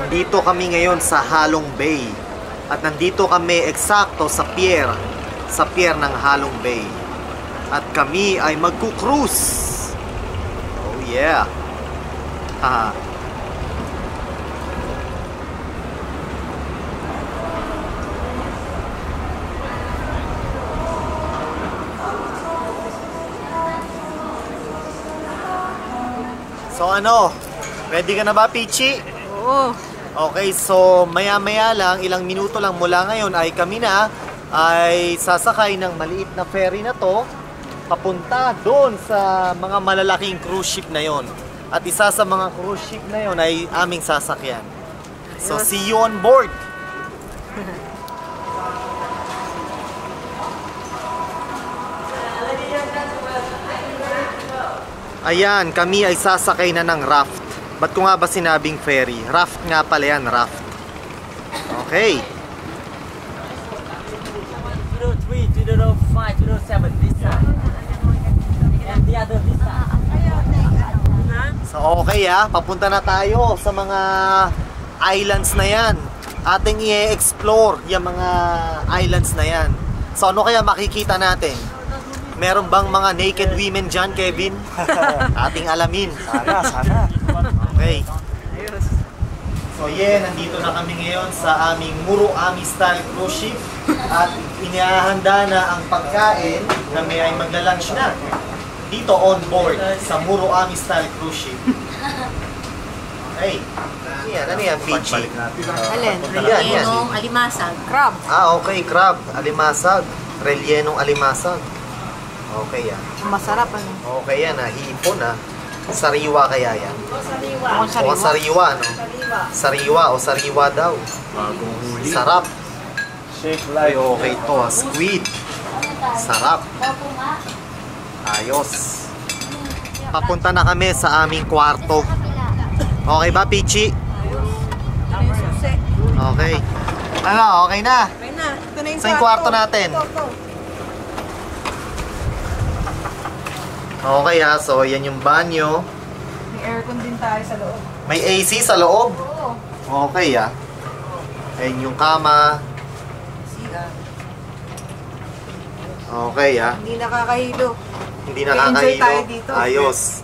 Nandito kami ngayon sa Halong Bay. At nandito kami eksakto sa pier ng Halong Bay. At kami ay magku-cruise. Oh yeah. Haha. So ano, ready ka na ba, Pichi? Oo. Okay, so maya-maya lang, ilang minuto lang mula ngayon ay kami na ay sasakay ng maliit na ferry na to papunta doon sa mga malalaking cruise ship na yon. At isa sa mga cruise ship na yon ay aming sasakyan. So see you on board! Ayan, kami ay sasakay na ng raft. Ba't ko nga ba sinabing ferry? Raft nga pala yan, raft. Okay. 203, 205, 207 this side. And the other this side. So okay papunta na tayo sa mga islands na yan. Ating i-explore yung mga islands na yan. So ano kaya makikita natin? Meron bang mga naked women dyan, Kevin? Ating alamin. Sana. Okay. So nandito na kami ngayon sa aming Muruami style cruise ship. At inihahanda na ang pagkain na may ay magla-lunch na. Dito on board sa Muruami style cruise ship. Okay. Ano yan, Pichi? Alin? Yan. Rellenong alimasag. Crab. Okay, crab. Alimasag. Rellenong alimasag. Okay Masarap ano? Okay yan hipon Sariwa kaya yan? Mukhang O sariwa, no? Sariwa o sariwa daw. Bagong huli. Sarap. Shake light. Okay to squid. Sarap. Ayos. Papunta na kami sa aming kwarto. Okay ba, Pichi? Okay. Ano, okay na? Okay na. Ito na Sa yung kwarto natin. Okay so yan yung banyo. May aircon din tayo sa loob. May AC sa loob? Oo. Okay Ayun yung kama. Okay Hindi nakakahilo. Hindi Enjoy nakakahilo. tayo dito. Ayos.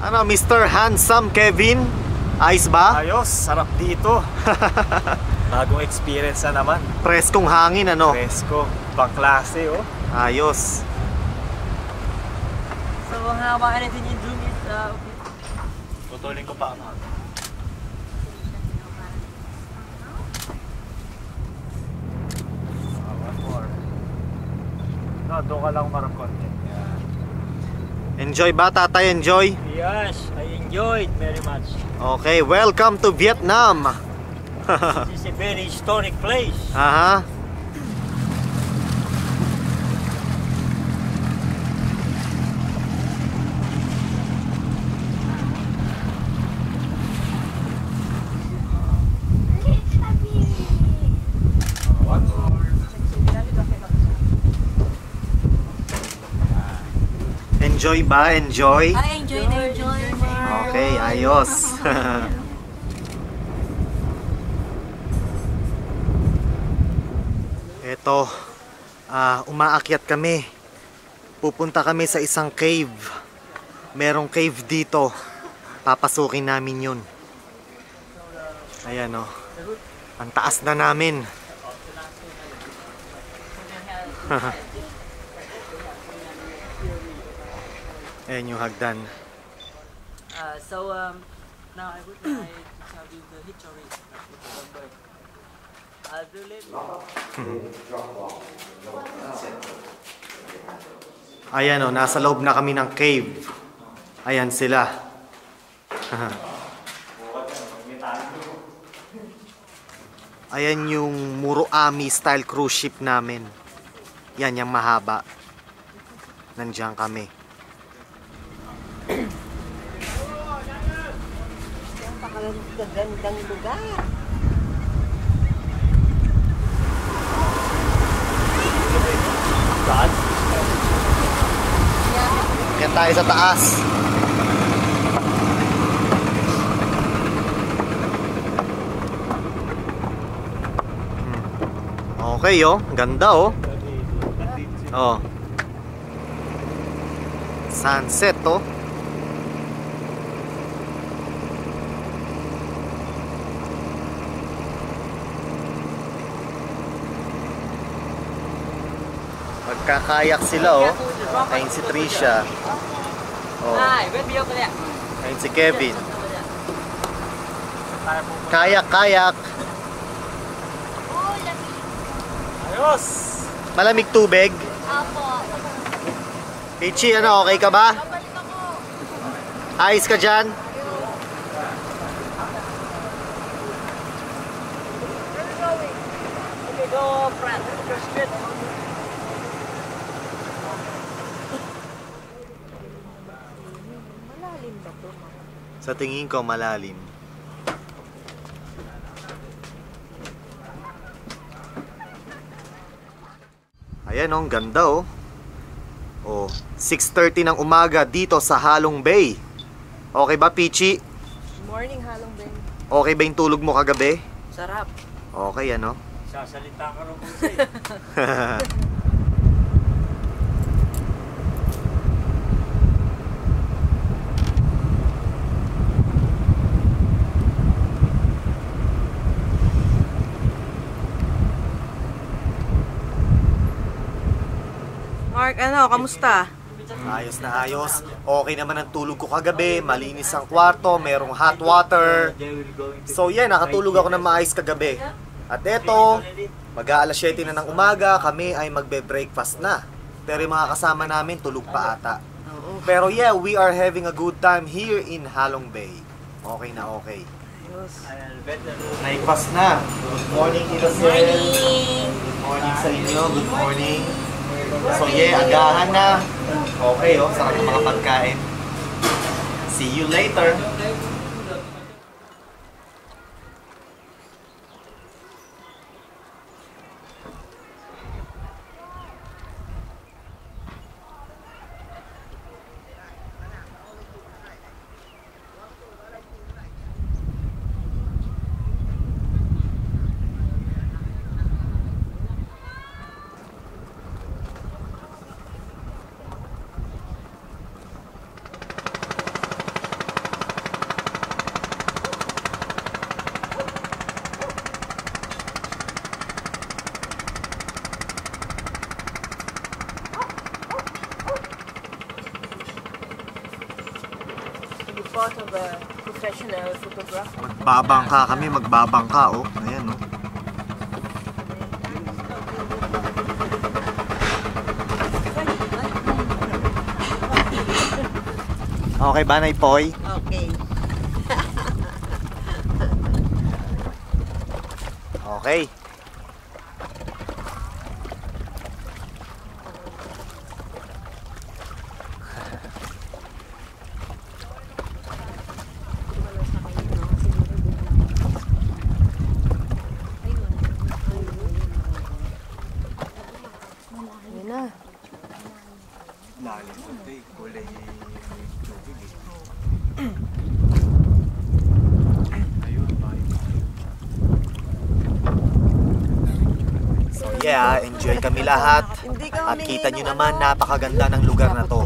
Ano, Mr. Handsome Kevin? Ayos ba? Ayos, sarap dito. Bagong experience na naman. Preskong hangin, ano? Presko, pang klase Ayos. So how about anything you do is Tutulin ko pa ako. One more. No, doon ka lang umarap konti. Yan. Enjoy ba, tatay? Enjoy? Yes, I enjoyed very much. Okay, welcome to Vietnam. This is a very historic place. Aha. Enjoy ba? Enjoy? Ay, enjoy. Okay, ayos. Eto, umaakyat kami. Pupunta kami sa isang cave. Merong cave dito. Papasukin namin yun. Ayan ang taas na namin. Ayan yung hagdan. Now I would like to tell you the history of the Bombay. I believe. Ayan nasa loob na kami ng cave. Ayan sila. Ayan yung Muruami style cruise ship namin. Yan yung mahaba. Nandiyan kami. Napakagandang lugar. Yan tayo sa taas. Okay, oh. Ganda, oh. Oh. Sunset, oh. Magkakayak sila, oh. Ayun si Trisha. Oh. Hi, wait me over there. Ayun si Kevin. Kayak, kayak. Ayos! Malamig tubig. Pichi, ano, okay ka ba? Ayos ka dyan? Okay, go, friend. Go straight. Sa tingin ko, malalim. Ayan, oh, ang ganda, oh. Oh, 6:30 ng umaga dito sa Halong Bay. Okay ba, Pichi? Morning, Halong Bay. Okay ba yung tulog mo kagabi? Sarap. Okay, ano? Sasalita ka rin po siya. Mark, ano, kamusta? Ayos na ayos. Okay naman ang tulog ko kagabi. Malinis ang kwarto. Merong hot water. So yan, nakatulog ako ng maayos kagabi. At eto, mag-aalas 7 na ng umaga, kami ay magbe-breakfast na. Pero yung mga kasama namin, tulog pa ata. Pero yeah, we are having a good time here in Halong Bay. Okay na okay. Breakfast na. Good morning, Tita Sel. Good morning sa inyo. Good morning. So yeah, agahan na. Okay, oh, sarap ng mga pagkain. See you later. Part of a professional photographer. Magbabangka kami, magbabangka, oh. Ayan, oh. Okay ba, Naipoy? Okay. Okay. So yeah, enjoy kami lahat. At kita nyo naman, napakaganda ng lugar na to.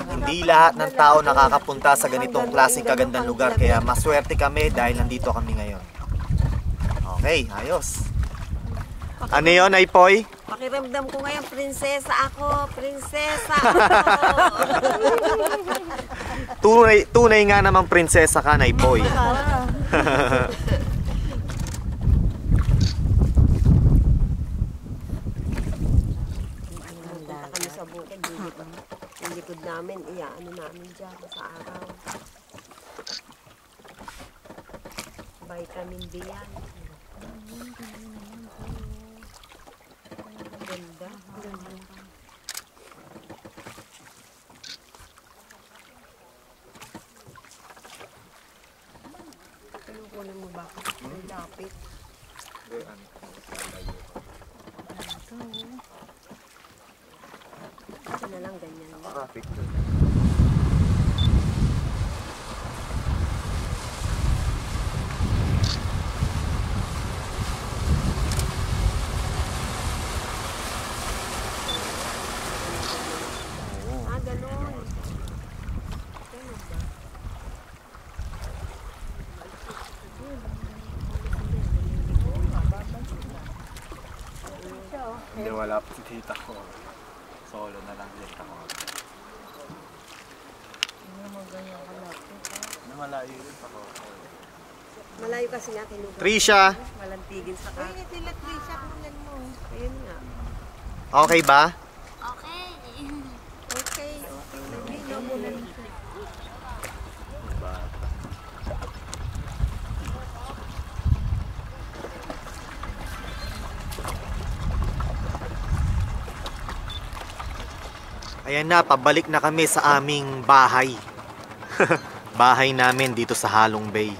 Hindi lahat ng tao nakakapunta sa ganitong klaseng kagandang lugar, kaya maswerte kami dahil nandito kami ngayon. Okay, ayos. Ano yun, Aipoy? Pakiramdam ko ngayon, prinsesa ako, prinsesa ako. Tunay nga namang prinsesa ka, Naipoy. Punta kami sa bukid, yung likod namin, ano namin dyan sa araw. Vitamin B yan. Ganda. Kunin mo ba? Ang lapit. Ito na lang ganyan. Hindi, wala pa si tita ko. Solo na lang din ako. Hindi naman ganyan kalapit. Malayo rin ako. Malayo kasi nga kinuha. Trisha, Malantigin sa Ay, tila Trisha, kunan mo. Ayun nga. okay ba? Okay, okay. Nandito mo na. Ayan na, pabalik na kami sa aming bahay. Bahay namin dito sa Halong Bay.